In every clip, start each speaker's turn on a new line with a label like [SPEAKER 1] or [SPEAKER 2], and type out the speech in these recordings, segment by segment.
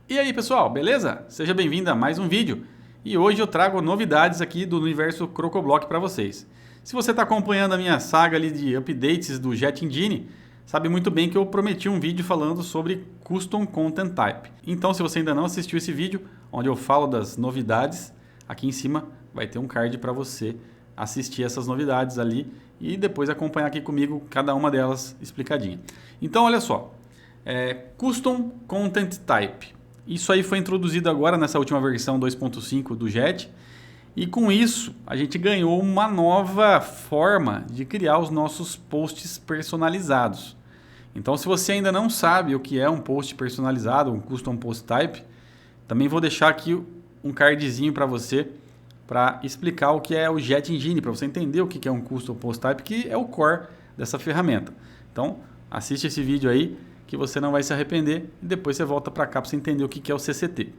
[SPEAKER 1] E aí pessoal, beleza? Seja bem-vindo a mais um vídeo. E hoje eu trago novidades aqui do universo CrocoBlock para vocês. Se você está acompanhando a minha saga ali de updates do Jet Engine, sabe muito bem que eu prometi um vídeo falando sobre Custom Content Type. Então se você ainda não assistiu esse vídeo, onde eu falo das novidades, aqui em cima vai ter um card para você assistir essas novidades ali e depois acompanhar aqui comigo cada uma delas explicadinha. Então olha só, Custom Content Type. Isso aí foi introduzido agora nessa última versão 2.5 do Jet. E com isso, a gente ganhou uma nova forma de criar os nossos posts personalizados. Então, se você ainda não sabe o que é um post personalizado, um Custom Post Type, também vou deixar aqui um cardzinho para você para explicar o que é o Jet Engine, para você entender o que é um Custom Post Type, que é o core dessa ferramenta. Então, assiste esse vídeo aí, que você não vai se arrepender e depois você volta para cá para você entender o que é o CCT.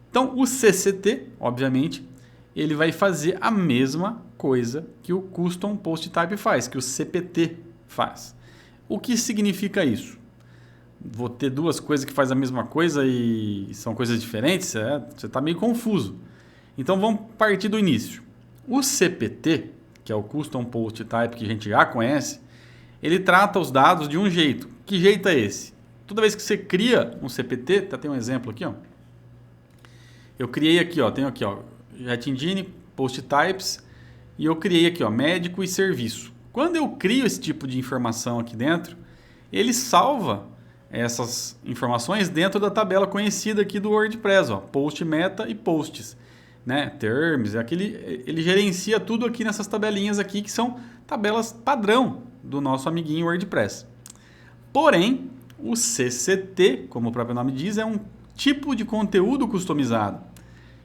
[SPEAKER 1] Então, o CCT, obviamente, ele vai fazer a mesma coisa que o Custom Post Type faz, que o CPT faz. O que significa isso? Vou ter duas coisas que fazem a mesma coisa e são coisas diferentes? Você está meio confuso. Então, vamos partir do início. O CPT, que é o Custom Post Type que a gente já conhece, ele trata os dados de um jeito. Que jeito é esse? Toda vez que você cria um CPT, tem um exemplo aqui, ó. Eu criei aqui, ó, tenho aqui, ó, Jet Engine, Post Types, e eu criei aqui, ó, médico e serviço. Quando eu crio esse tipo de informação aqui dentro, ele salva essas informações dentro da tabela conhecida aqui do WordPress, ó, Post Meta e Posts, né? Terms, ele gerencia tudo aqui nessas tabelinhas aqui que são tabelas padrão do nosso amiguinho WordPress. Porém, o CCT, como o próprio nome diz, é um tipo de conteúdo customizado.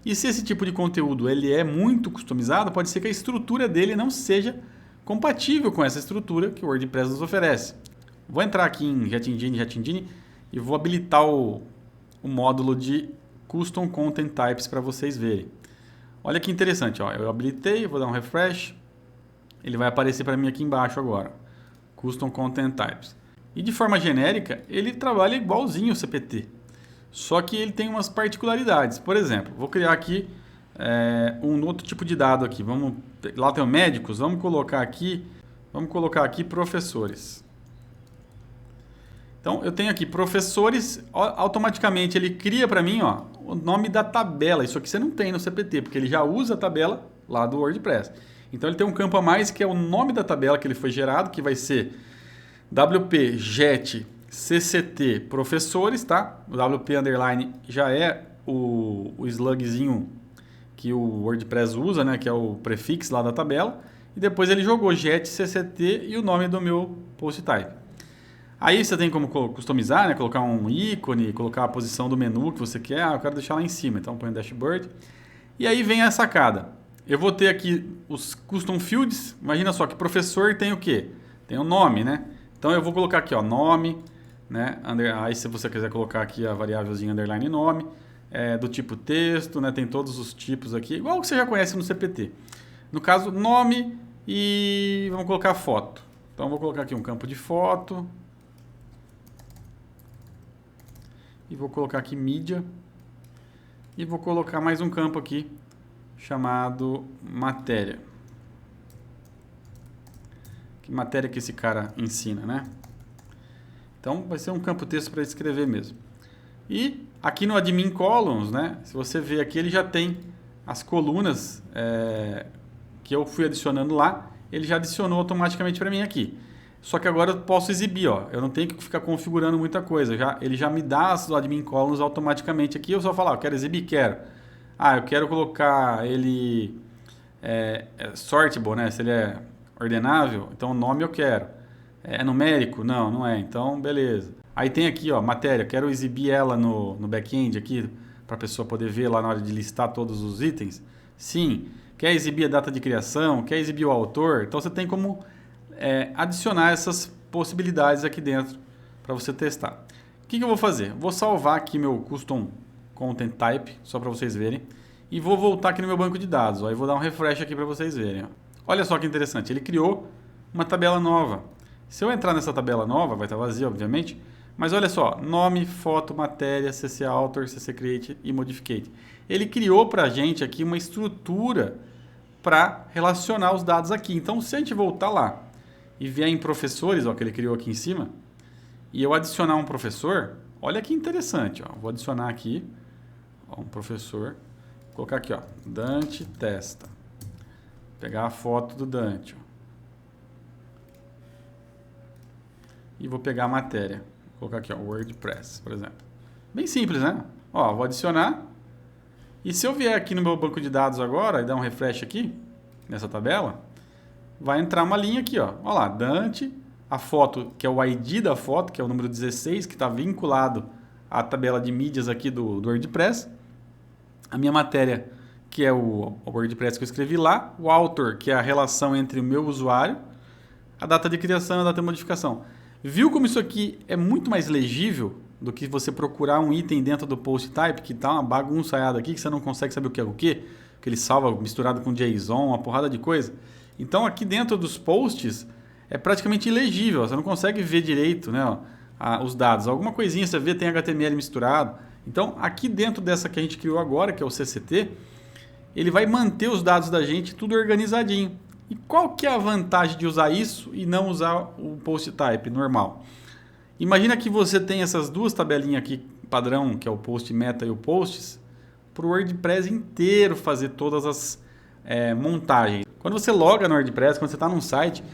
[SPEAKER 1] E se esse tipo de conteúdo ele é muito customizado, pode ser que a estrutura dele não seja compatível com essa estrutura que o WordPress nos oferece. Vou entrar aqui em Jet Engine e vou habilitar o módulo de Custom Content Types para vocês verem. Olha que interessante, ó. Eu habilitei, vou dar um refresh, ele vai aparecer para mim aqui embaixo agora. Custom Content Types. E de forma genérica, ele trabalha igualzinho o CPT. Só que ele tem umas particularidades. Por exemplo, vou criar aqui um outro tipo de dado aqui. Lá tem o médicos, vamos colocar aqui professores. Então eu tenho aqui professores, automaticamente ele cria para mim, ó, o nome da tabela. Isso aqui você não tem no CPT, porque ele já usa a tabela lá do WordPress. Então ele tem um campo a mais que é o nome da tabela que ele foi gerado, que vai ser WP Jet CCT professores, tá? O WP underline já é o slugzinho que o WordPress usa, né? Que é o prefixo lá da tabela. E depois ele jogou Jet CCT e o nome do meu post type. Aí você tem como customizar, né? Colocar um ícone, colocar a posição do menu que você quer. Eu quero deixar lá em cima, então põe o dashboard. E aí vem a sacada. Eu vou ter aqui os custom fields. Imagina só que professor tem o quê? Tem o nome, né? Então eu vou colocar aqui, ó, nome, né? Aí se você quiser colocar aqui a variávelzinha underline nome, do tipo texto, né? Tem todos os tipos aqui, igual que você já conhece no CPT. No caso, nome e vamos colocar foto. Então eu vou colocar aqui um campo de foto. E vou colocar aqui mídia. E vou colocar mais um campo aqui chamado matéria. Que matéria que esse cara ensina, né? Então, vai ser um campo texto para escrever mesmo. E aqui no Admin Columns, né? Se você ver aqui, ele já tem as colunas que eu fui adicionando lá. Ele já adicionou automaticamente para mim aqui. Só que agora eu posso exibir, ó. Eu não tenho que ficar configurando muita coisa. Ele já me dá as Admin Columns automaticamente aqui. Eu só falo, eu quero exibir? Quero. Eu quero colocar ele sortable, né? Se ele é ordenável, então o nome eu quero. É numérico? Não, não é. Então, beleza. Aí tem aqui, ó, matéria. Quero exibir ela no back-end aqui, para a pessoa poder ver lá na hora de listar todos os itens. Sim. Quer exibir a data de criação? Quer exibir o autor? Então, você tem como adicionar essas possibilidades aqui dentro para você testar. O que eu vou fazer? Vou salvar aqui meu Custom Content Type, só para vocês verem. E vou voltar aqui no meu banco de dados. Ó, e vou dar um refresh aqui para vocês verem. Ó. Olha só que interessante, ele criou uma tabela nova. Se eu entrar nessa tabela nova, vai estar vazia, obviamente, Mas olha só, nome, foto, matéria, CC Author, CC Create e Modificate. Ele criou para a gente aqui uma estrutura para relacionar os dados aqui. Então, se a gente voltar lá e vier em professores, ó, que ele criou aqui em cima, e eu adicionar um professor, olha que interessante, ó. Vou adicionar aqui, ó, um professor, vou colocar aqui, ó, Dante Testa. Pegar a foto do Dante, ó. E vou pegar a matéria. Vou colocar aqui, ó, WordPress, por exemplo. Bem simples, né? Ó, vou adicionar. E se eu vier aqui no meu banco de dados agora e dar um refresh aqui, nessa tabela, vai entrar uma linha aqui, ó. Olha lá, Dante, a foto, que é o ID da foto, que é o número 16, que está vinculado à tabela de mídias aqui do WordPress. A minha matéria, que é o WordPress que eu escrevi lá. O author, que é a relação entre o meu usuário. A data de criação e a data de modificação. Viu como isso aqui é muito mais legível do que você procurar um item dentro do post type, que tá uma bagunçada aqui, que você não consegue saber o que é o quê, que ele salva misturado com JSON, uma porrada de coisa. Então aqui dentro dos posts é praticamente ilegível, você não consegue ver direito, né, os dados. Alguma coisinha você vê, tem HTML misturado. Então aqui dentro dessa que a gente criou agora, que é o CCT, ele vai manter os dados da gente tudo organizadinho. E qual que é a vantagem de usar isso e não usar o post type normal? Imagina que você tem essas duas tabelinhas aqui padrão, que é o post meta e o posts, para o WordPress inteiro fazer todas as montagens. Quando você loga no WordPress, quando você está num site,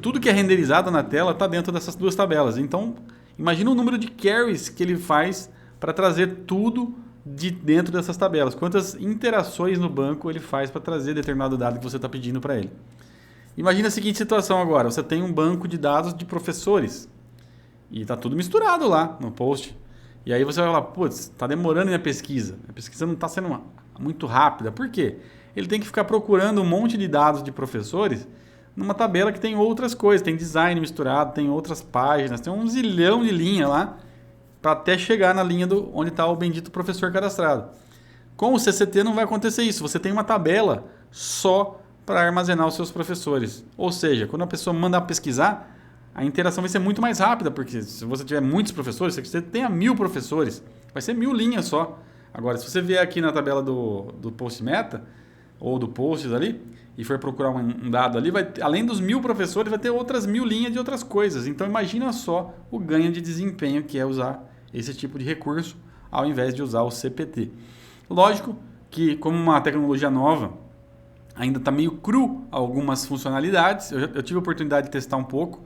[SPEAKER 1] tudo que é renderizado na tela está dentro dessas duas tabelas. Então, imagina o número de queries que ele faz para trazer tudo de dentro dessas tabelas. Quantas interações no banco ele faz para trazer determinado dado que você está pedindo para ele. Imagina a seguinte situação agora. Você tem um banco de dados de professores. E está tudo misturado lá no post. E aí você vai falar, putz, está demorando minha pesquisa. A pesquisa não está sendo muito rápida. Por quê? Ele tem que ficar procurando um monte de dados de professores numa tabela que tem outras coisas. Tem design misturado, tem outras páginas, tem um zilhão de linha lá para até chegar na linha onde está o bendito professor cadastrado. Com o CCT não vai acontecer isso. Você tem uma tabela só para armazenar os seus professores. Ou seja, quando a pessoa mandar pesquisar, a interação vai ser muito mais rápida, porque se você tiver muitos professores, se você tenha 1000 professores, vai ser 1000 linhas só. Agora, se você vier aqui na tabela do post meta, ou do posts ali, e for procurar um dado ali, além dos 1000 professores, vai ter outras 1000 linhas de outras coisas. Então, imagina só o ganho de desempenho que é usar esse tipo de recurso, ao invés de usar o CPT. Lógico que, como uma tecnologia nova, ainda está meio cru algumas funcionalidades. Eu tive a oportunidade de testar um pouco,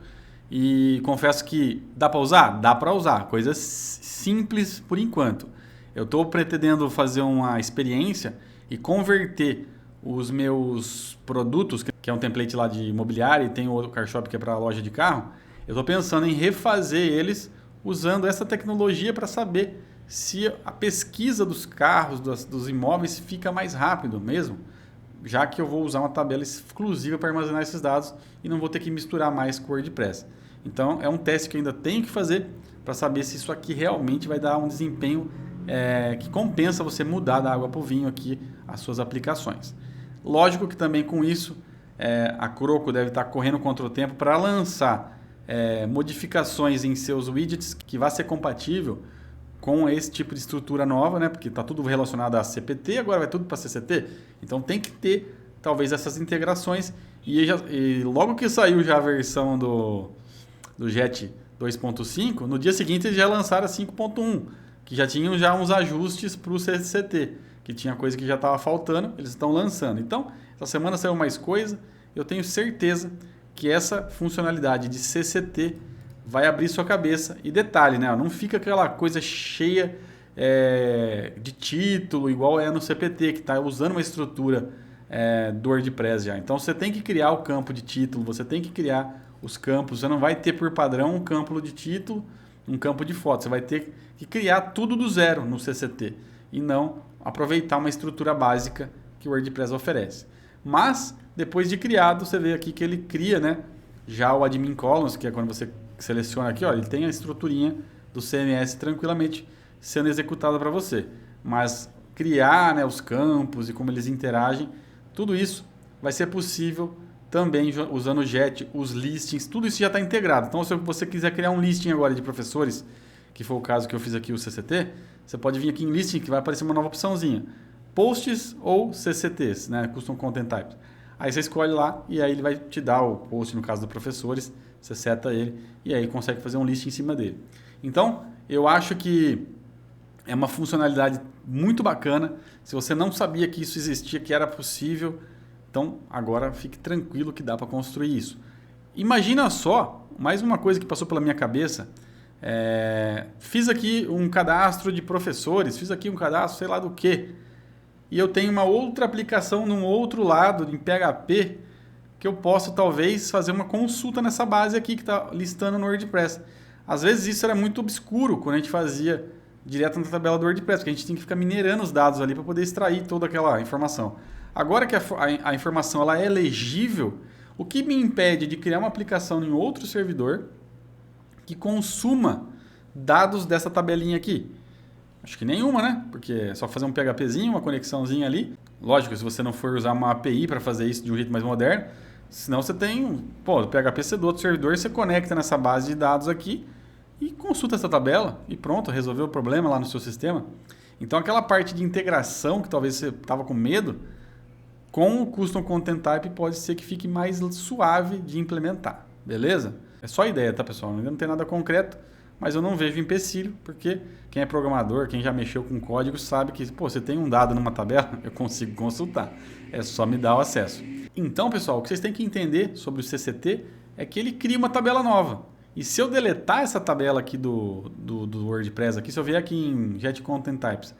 [SPEAKER 1] e confesso que dá para usar? Dá para usar. Coisas simples por enquanto. Eu estou pretendendo fazer uma experiência e converter os meus produtos, que é um template lá de imobiliário, e tem o CarShop que é para loja de carro. Eu estou pensando em refazer eles usando essa tecnologia para saber se a pesquisa dos carros, dos imóveis fica mais rápido mesmo, já que eu vou usar uma tabela exclusiva para armazenar esses dados e não vou ter que misturar mais com o WordPress. Então, é um teste que eu ainda tenho que fazer para saber se isso aqui realmente vai dar um desempenho que compensa você mudar da água para o vinho aqui as suas aplicações. Lógico que também com isso, a Croco deve estar correndo contra o tempo para lançar modificações em seus widgets que vai ser compatível com esse tipo de estrutura nova, né? Porque está tudo relacionado a CPT, agora vai tudo para CCT. Então tem que ter talvez essas integrações. E logo que saiu já a versão do Jet 2.5, no dia seguinte eles já lançaram a 5.1, que já tinham já uns ajustes para o CCT, que tinha coisa que já estava faltando, eles estão lançando. Então, essa semana saiu mais coisa, eu tenho certeza que essa funcionalidade de CCT vai abrir sua cabeça. E detalhe, né? Não fica aquela coisa cheia de título, igual é no CPT, que está usando uma estrutura do WordPress já. Então, você tem que criar o campo de título, você tem que criar os campos. Você não vai ter por padrão um campo de título, um campo de foto. Você vai ter que criar tudo do zero no CCT e não aproveitar uma estrutura básica que o WordPress oferece. Mas, depois de criado, você vê aqui que ele cria, né, já o admin columns, que é quando você seleciona aqui, ó, ele tem a estruturinha do CMS tranquilamente sendo executada para você. Mas criar, né, os campos e como eles interagem, tudo isso vai ser possível também usando o Jet, os listings, tudo isso já está integrado. Então, se você quiser criar um listing agora de professores que foi o caso que eu fiz aqui, o CCT, você pode vir aqui em Listing, que vai aparecer uma nova opçãozinha. Posts ou CCTs, né? Custom Content Types. Aí você escolhe lá e aí ele vai te dar o post, no caso dos professores, você seta ele e aí consegue fazer um list em cima dele. Então, eu acho que é uma funcionalidade muito bacana. Se você não sabia que isso existia, que era possível, então agora fique tranquilo que dá para construir isso. Imagina só, mais uma coisa que passou pela minha cabeça, fiz aqui um cadastro de professores, fiz aqui um cadastro sei lá do que, e eu tenho uma outra aplicação num outro lado, em PHP, que eu posso talvez fazer uma consulta nessa base aqui que está listando no WordPress. Às vezes isso era muito obscuro quando a gente fazia direto na tabela do WordPress, porque a gente tem que ficar minerando os dados ali para poder extrair toda aquela informação. Agora que a informação ela é legível, o que me impede de criar uma aplicação em outro servidor que consuma dados dessa tabelinha aqui? Acho que nenhuma, né? Porque é só fazer um PHPzinho, uma conexãozinha ali. Lógico, se você não for usar uma API para fazer isso de um jeito mais moderno, senão você tem o PHP C do outro servidor, você conecta nessa base de dados aqui e consulta essa tabela e pronto, resolveu o problema lá no seu sistema. Então aquela parte de integração que talvez você estava com medo, com o Custom Content Type pode ser que fique mais suave de implementar, beleza? É só ideia, tá pessoal? Ainda não tem nada concreto, mas eu não vejo empecilho, porque quem é programador, quem já mexeu com código sabe que, você tem um dado numa tabela, eu consigo consultar. É só me dar o acesso. Então, pessoal, o que vocês têm que entender sobre o CCT é que ele cria uma tabela nova. E se eu deletar essa tabela aqui do WordPress, aqui, se eu vier aqui em Get Content Types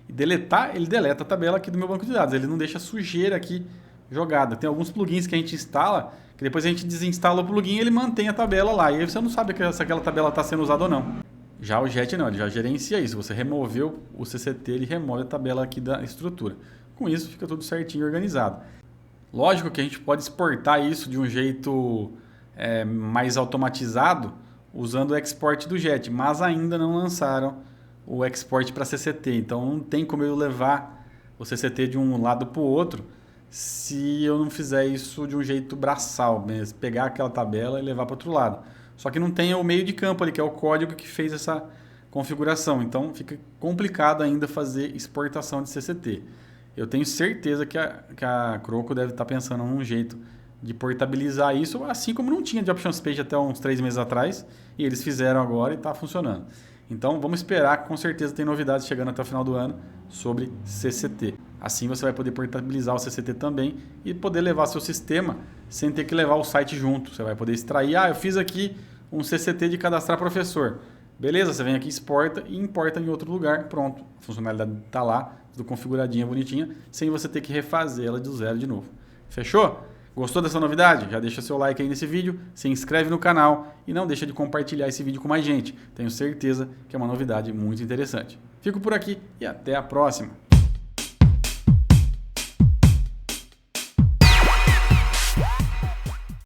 [SPEAKER 1] e deletar, ele deleta a tabela aqui do meu banco de dados. Ele não deixa sujeira aqui jogada. Tem alguns plugins que a gente instala, que depois a gente desinstala o plugin e ele mantém a tabela lá. E aí você não sabe se aquela tabela está sendo usada ou não. Já o Jet não, ele já gerencia isso. Você removeu o CCT, ele remove a tabela aqui da estrutura. Com isso fica tudo certinho e organizado. Lógico que a gente pode exportar isso de um jeito mais automatizado usando o export do Jet, mas ainda não lançaram o export para CCT. Então não tem como eu levar o CCT de um lado para o outro se eu não fizer isso de um jeito braçal, mesmo, pegar aquela tabela e levar para o outro lado. Só que não tem o meio de campo ali, que é o código que fez essa configuração. Então fica complicado ainda fazer exportação de CCT. Eu tenho certeza que a Croco deve estar pensando num jeito de portabilizar isso, assim como não tinha de Options Page até uns 3 meses atrás, e eles fizeram agora e está funcionando. Então vamos esperar, com certeza tem novidades chegando até o final do ano sobre CCT. Assim você vai poder portabilizar o CCT também e poder levar seu sistema sem ter que levar o site junto. Você vai poder extrair, eu fiz aqui um CCT de cadastrar professor. Beleza, você vem aqui, exporta e importa em outro lugar, pronto. A funcionalidade está lá, tudo configuradinha, bonitinha, sem você ter que refazer ela do zero de novo. Fechou? Gostou dessa novidade? Já deixa seu like aí nesse vídeo, se inscreve no canal e não deixa de compartilhar esse vídeo com mais gente. Tenho certeza que é uma novidade muito interessante. Fico por aqui e até a próxima!